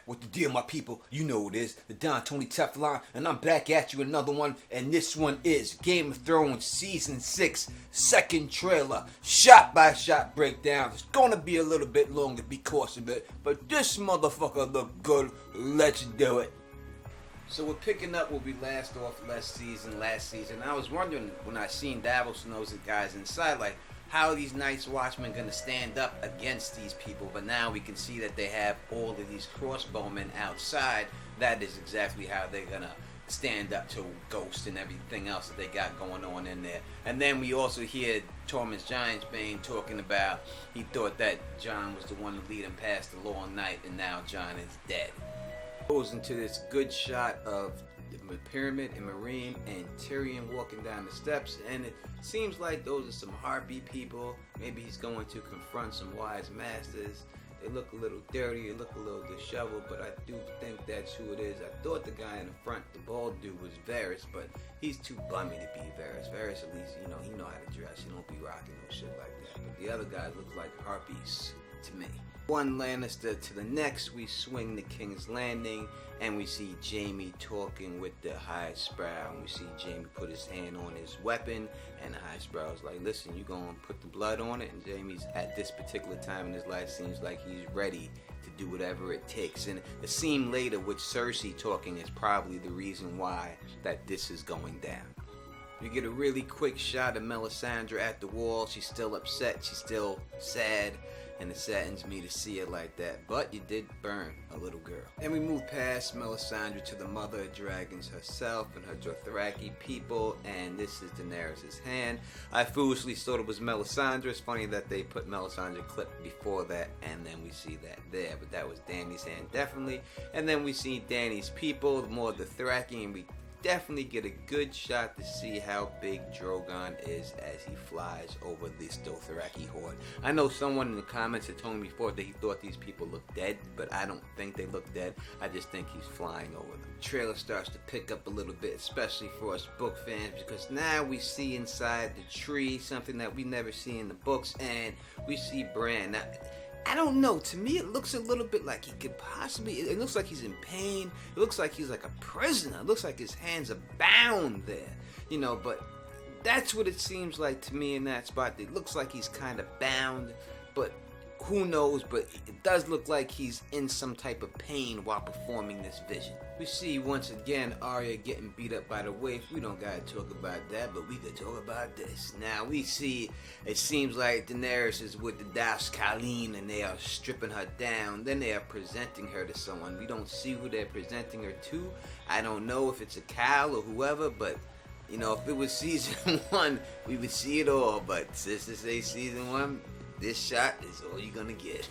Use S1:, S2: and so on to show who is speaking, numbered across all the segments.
S1: What the deal, my people? You know it is. The Don Tony Teflon, and I'm back at you with another one. And this one is Game of Thrones Season 6, second trailer. Shot by shot breakdown. It's gonna be a little bit longer because of it, but this motherfucker look good. Let's do it. So we're picking up where we last off last season. I was wondering when I seen Davos and those guys inside, like, how are these Night's Watchmen going to stand up against these people? But now we can see that they have all of these crossbowmen outside. That is exactly how they're going to stand up to Ghost and everything else that they got going on in there. And then we also hear Tormund's Giantsbane talking about he thought that Jon was the one to lead him past the long night, and now Jon is dead. Goes into this good shot of the pyramid and Meereen and Tyrion walking down the steps, and it seems like those are some heartbeat people. Maybe he's going to confront some wise masters. They look a little dirty, they look a little disheveled, but I do think that's who it is. I thought the guy in the front, the bald dude, was Varys, but he's too bummy to be Varys. Varys, at least, he know how to dress. He don't be rocking no shit like that. But the other guys look like harpies to me. One Lannister to the next, we swing the King's Landing, and we see Jaime talking with the High Sprout, and we see Jaime put his hand on his weapon, and the High Sprout's like, listen, you gonna put the blood on it? And Jaime's, at this particular time in his life, seems like he's ready to do whatever it takes. And the scene later with Cersei talking is probably the reason why that this is going down. You get a really quick shot of Melisandre at the wall. She's still upset, she's still sad, and it saddens me to see it like that. But you did burn a little girl. Then we move past Melisandre to the Mother of Dragons herself and her Dothraki people, and this is Daenerys' hand. I foolishly thought it was Melisandre. It's funny that they put Melisandre clip before that, and then we see that there, but that was Dany's hand, definitely. And then we see Dany's people, more Dothraki, and we definitely get a good shot to see how big Drogon is as he flies over this Dothraki horde. I know someone in the comments had told me before that he thought these people looked dead, but I don't think they look dead. I just think he's flying over them. The trailer starts to pick up a little bit, especially for us book fans, because now we see inside the tree something that we never see in the books, and we see Bran. Now, I don't know, to me it looks a little bit like he could possibly, it looks like he's in pain, it looks like he's like a prisoner, it looks like his hands are bound there, but that's what it seems like to me in that spot. It looks like he's kind of bound, but who knows, but it does look like he's in some type of pain while performing this vision. We see once again Arya getting beat up by the waif. We don't gotta talk about that, but we could talk about this. Now we see, it seems like Daenerys is with the Dashkaline and they are stripping her down. Then they are presenting her to someone. We don't see who they're presenting her to. I don't know if it's a Cal or whoever, but if it was season 1, we would see it all. But since this is season 1, this shot is all you're gonna get.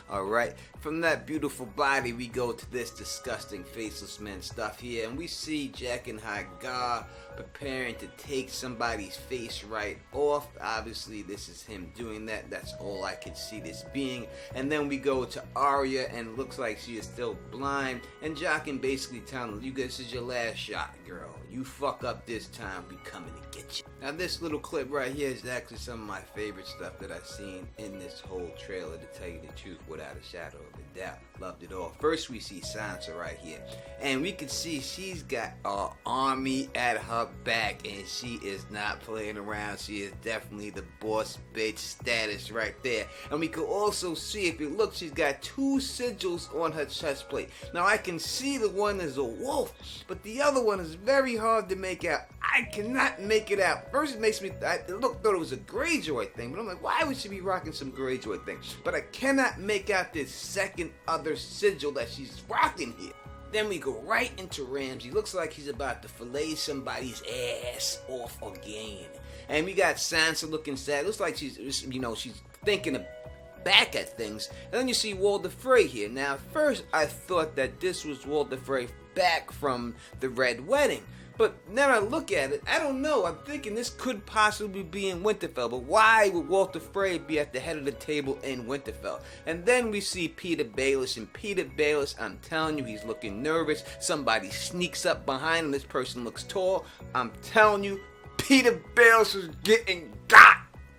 S1: Alright, from that beautiful body we go to this disgusting faceless man stuff here, and we see Jaqen H'ghar preparing to take somebody's face right off. Obviously this is him doing that. That's all I could see this being. And then we go to Arya, and it looks like she is still blind, and Jaqen basically telling her, this is your last shot, girl. You fuck up this time, we coming to get you. Now this little clip right here is actually some of my favorite stuff that I've seen in this whole trailer, to tell you the truth without a shadow of a doubt. Loved it all. First we see Sansa right here, and we can see she's got an army at her back, and she is not playing around. She is definitely the boss bitch status right there. And we can also see, if you look, she's got 2 sigils on her chest plate. Now I can see the one is a wolf, but the other one is very hard to make out. I cannot make it out. First it makes me, I thought it was a Greyjoy thing, but I'm like, why would she be rocking some Greyjoy thing? But I cannot make out this second other sigil that she's rocking here. Then we go right into Ramsay. Looks like he's about to fillet somebody's ass off again. And we got Sansa looking sad. Looks like she's thinking back at things. And then you see Walder Frey here. Now, at first I thought that this was Walder Frey back from the Red Wedding. But now I look at it, I don't know. I'm thinking this could possibly be in Winterfell. But why would Walder Frey be at the head of the table in Winterfell? And then we see Peter Baelish. And Peter Baelish, I'm telling you, he's looking nervous. Somebody sneaks up behind him. This person looks tall. I'm telling you, Peter Baelish is getting got.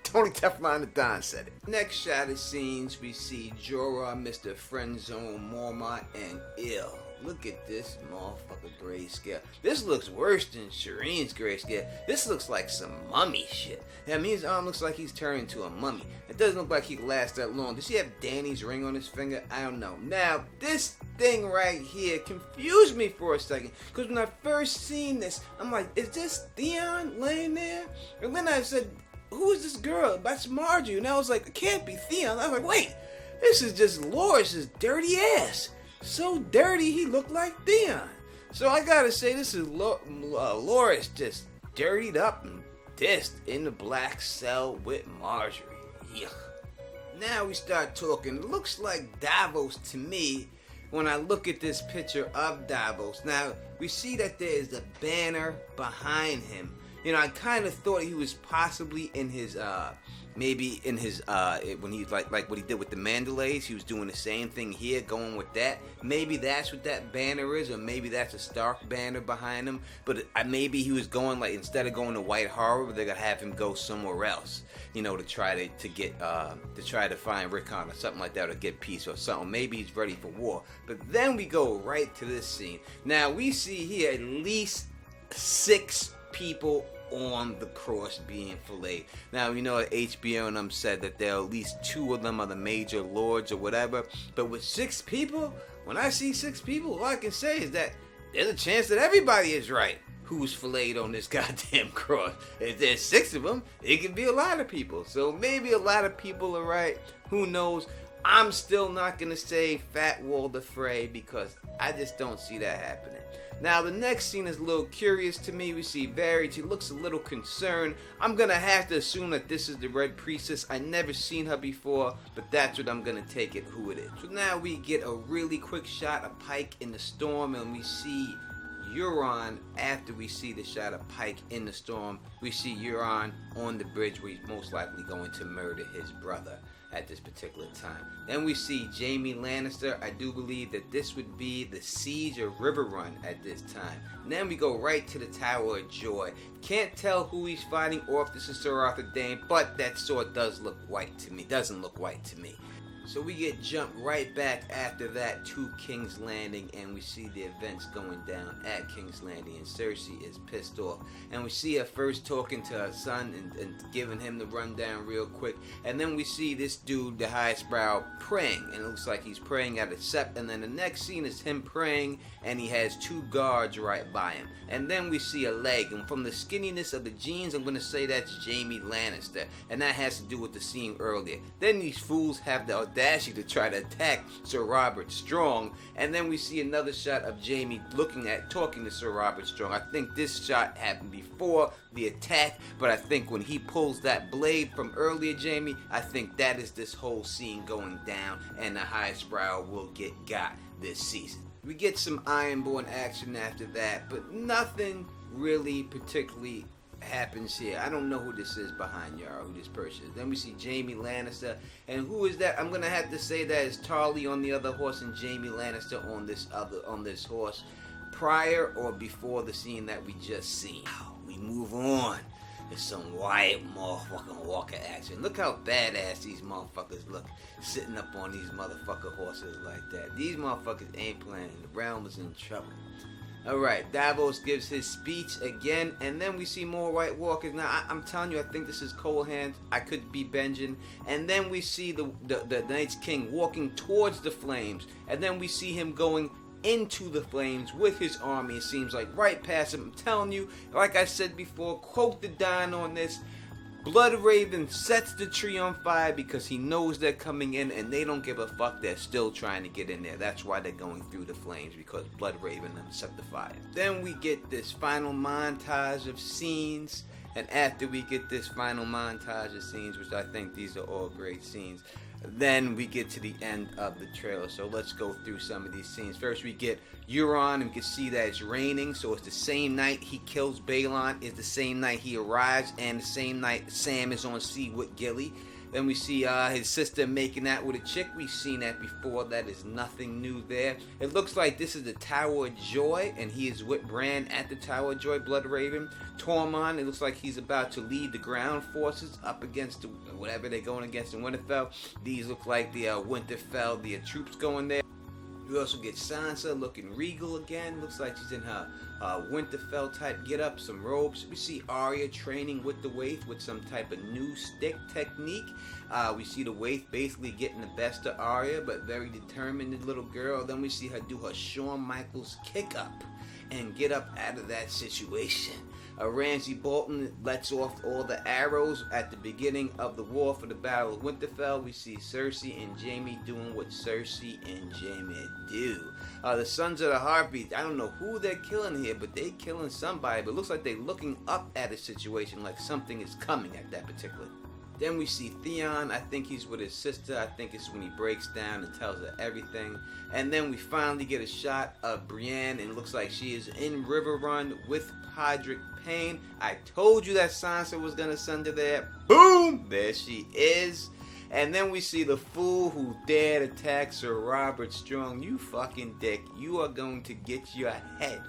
S1: Tony Teflon the Don said it. Next shot of scenes, we see Jorah, Mr. Friendzone, Mormont, and Ill. Look at this motherfucker grayscale. This looks worse than Shireen's grayscale. This looks like some mummy shit. That means his arm looks like he's turned into a mummy. It doesn't look like he can last that long. Does he have Dany's ring on his finger? I don't know. Now, this thing right here confused me for a second. Because when I first seen this, I'm like, is this Theon laying there? And then I said, who is this girl? That's Marjorie. And I was like, it can't be Theon. I was like, wait, this is just Loris's dirty ass. So dirty, he looked like Theon. So I gotta say, this is Loris just dirtied up and dissed in the black cell with Marjorie. Yuck. Now we start talking. It looks like Davos to me when I look at this picture of Davos. Now, we see that there is a banner behind him. You know, I kind of thought he was possibly in his, maybe in his, when he, like what he did with the Mandalays, he was doing the same thing here, going with that. Maybe that's what that banner is, or maybe that's a Stark banner behind him. But maybe he was going, like, instead of going to White Harbor, they're gonna have him go somewhere else, you know, to try to find Rickon or something like that, or get peace or something. Maybe he's ready for war. But then we go right to this scene. Now, we see here at least 6 people on the cross being filleted. Now, you know, HBO and them said that there are at least 2 of them are the major lords or whatever. But with 6 people, when I see 6 people, all I can say is that there's a chance that everybody is right who's filleted on this goddamn cross. If there's 6 of them, it could be a lot of people. So maybe a lot of people are right. Who knows? I'm still not going to say Fat Walder Frey because I just don't see that happening. Now, the next scene is a little curious to me. We see Varys. She looks a little concerned. I'm going to have to assume that this is the Red Priestess. I never seen her before, but that's what I'm going to take it who it is. So now we get a really quick shot of Pike in the storm, and we see Euron. After we see the shot of Pike in the storm, we see Euron on the bridge where he's most likely going to murder his brother at this particular time. Then we see Jaime Lannister. I do believe that this would be the siege of River Run at this time. And then we go right to the Tower of Joy. Can't tell who he's fighting or if this is Sir Arthur Dayne, but that sword does look white to me. Doesn't look white to me. So we get jumped right back after that to King's Landing, and we see the events going down at King's Landing, and Cersei is pissed off. And we see her first talking to her son and giving him the rundown real quick. And then we see this dude, the highest brow, praying, and it looks like he's praying at a sept. And then the next scene is him praying, and he has 2 guards right by him. And then we see a leg, and from the skinniness of the jeans, I'm going to say that's Jaime Lannister. And that has to do with the scene earlier. Then these fools have the audacity to try to attack Sir Robert Strong, and then we see another shot of Jaime talking to Sir Robert Strong. I think this shot happened before the attack, but I think when he pulls that blade from earlier, Jaime, I think that is this whole scene going down, and the highest brow will get got this season. We get some Ironborn action after that, but nothing really particularly happens here. I don't know who this is behind Yara, who this person is. Then we see Jaime Lannister, and who is that? I'm gonna have to say that is Tarly on the other horse and Jaime Lannister on this horse, prior or before the scene that we just seen. We move on. There's some Wyatt motherfucking Walker action. Look how badass these motherfuckers look sitting up on these motherfucker horses like that. These motherfuckers ain't playing. The realm is in trouble. Alright, Davos gives his speech again, and then we see more White Walkers. Now, I'm telling you, I think this is Cold I could be Benjen. And then we see the Night's King walking towards the flames, and then we see him going into the flames with his army. It seems like right past him. I'm telling you, like I said before, quote the Don on this. Bloodraven sets the tree on fire because he knows they're coming in, and they don't give a fuck. They're still trying to get in there. That's why they're going through the flames, because Bloodraven set the fire. Then we get this final montage of scenes, and after we get this final montage of scenes, which I think these are all great scenes, then we get to the end of the trailer. So let's go through some of these scenes. First we get Euron, and we can see that it's raining, so it's the same night he kills Balon, it's the same night he arrives, and the same night Sam is on sea with Gilly. Then we see his sister making out with a chick. We've seen that before. That is nothing new there. It looks like this is the Tower of Joy, and he is with Bran at the Tower of Joy, Blood Raven. Tormund, it looks like he's about to lead the ground forces up against whatever they're going against in Winterfell. These look like the Winterfell, the troops going there. We also get Sansa looking regal again. Looks like she's in her Winterfell type get up, some robes. We see Arya training with the Waif with some type of new stick technique. We see the Waif basically getting the best of Arya, but very determined little girl. Then we see her do her Shawn Michaels kick up and get up out of that situation. Ramsay Bolton lets off all the arrows at the beginning of the war for the Battle of Winterfell. We see Cersei and Jaime doing what Cersei and Jaime do. The Sons of the Heartbeat, I don't know who they're killing here, but they're killing somebody. But it looks like they're looking up at a situation like something is coming at that particular. Then we see Theon. I think he's with his sister. I think it's when he breaks down and tells her everything. And then we finally get a shot of Brienne, and it looks like she is in River Run with Podrick Payne. I told you that Sansa was going to send her there. Boom! There she is. And then we see the fool who dared attack Sir Robert Strong. You fucking dick. You are going to get your head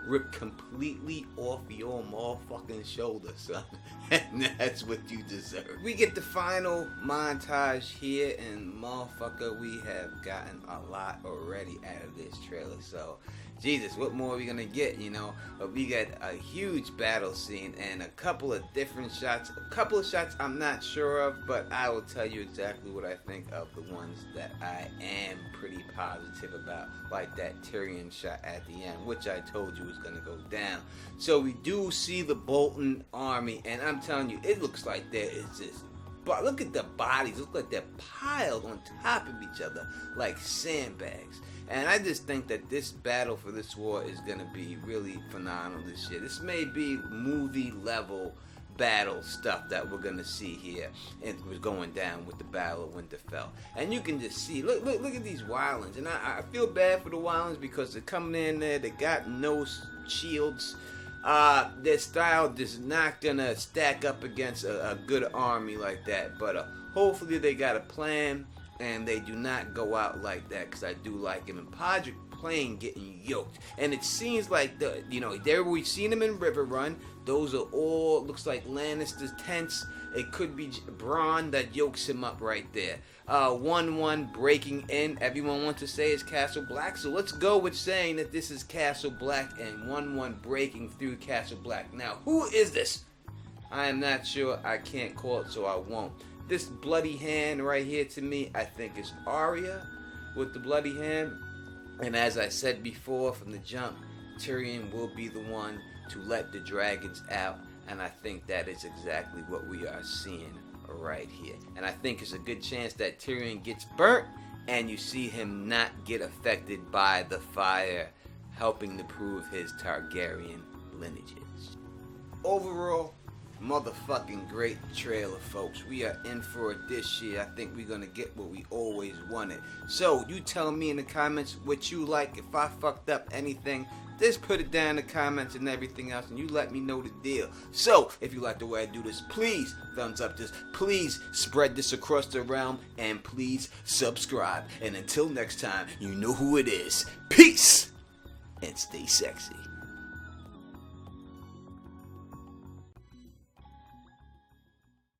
S1: ripped completely off your motherfucking shoulder, son. And that's what you deserve. We get the final montage here, and motherfucker, we have gotten a lot already out of this trailer. So, Jesus, what more are we gonna get, you know? We got a huge battle scene and a couple of different shots. A couple of shots I'm not sure of, but I will tell you exactly what I think of the ones that I am pretty positive about, like that Tyrion shot at the end, which I told you was gonna go down. So we do see the Bolton army, and I'm telling you, it looks like there is this. But look at the bodies. Look like they're piled on top of each other like sandbags. And I just think that this battle for this war is going to be really phenomenal this year. This may be movie level battle stuff that we're going to see here. And we're going down with the Battle of Winterfell. And you can just see, look at these wildlings. And I feel bad for the wildlings because they're coming in there. They got no shields. Their style is not going to stack up against a good army like that. But hopefully they got a plan. And they do not go out like that, because I do like him. And Podrick Payne getting yoked. And it seems like, there we've seen him in River Run. Those are all, looks like Lannister's tents. It could be Bronn that yokes him up right there. 1-1 breaking in. Everyone wants to say it's Castle Black. So let's go with saying that this is Castle Black and 1-1 breaking through Castle Black. Now, who is this? I am not sure. I can't call it, so I won't. This bloody hand right here to me, I think is Arya with the bloody hand. And as I said before from the jump, Tyrion will be the one to let the dragons out. And I think that is exactly what we are seeing right here. And I think it's a good chance that Tyrion gets burnt and you see him not get affected by the fire, helping to prove his Targaryen lineages. Overall, motherfucking great trailer, folks. We are in for it this year. I think we're gonna get what we always wanted. So you tell me in the comments what you like. If I fucked up anything, just put it down in the comments and everything else, and you let me know the deal. So if you like the way I do this, please thumbs up this, please spread this across the realm, and please subscribe. And until next time, you know who it is. Peace and stay sexy.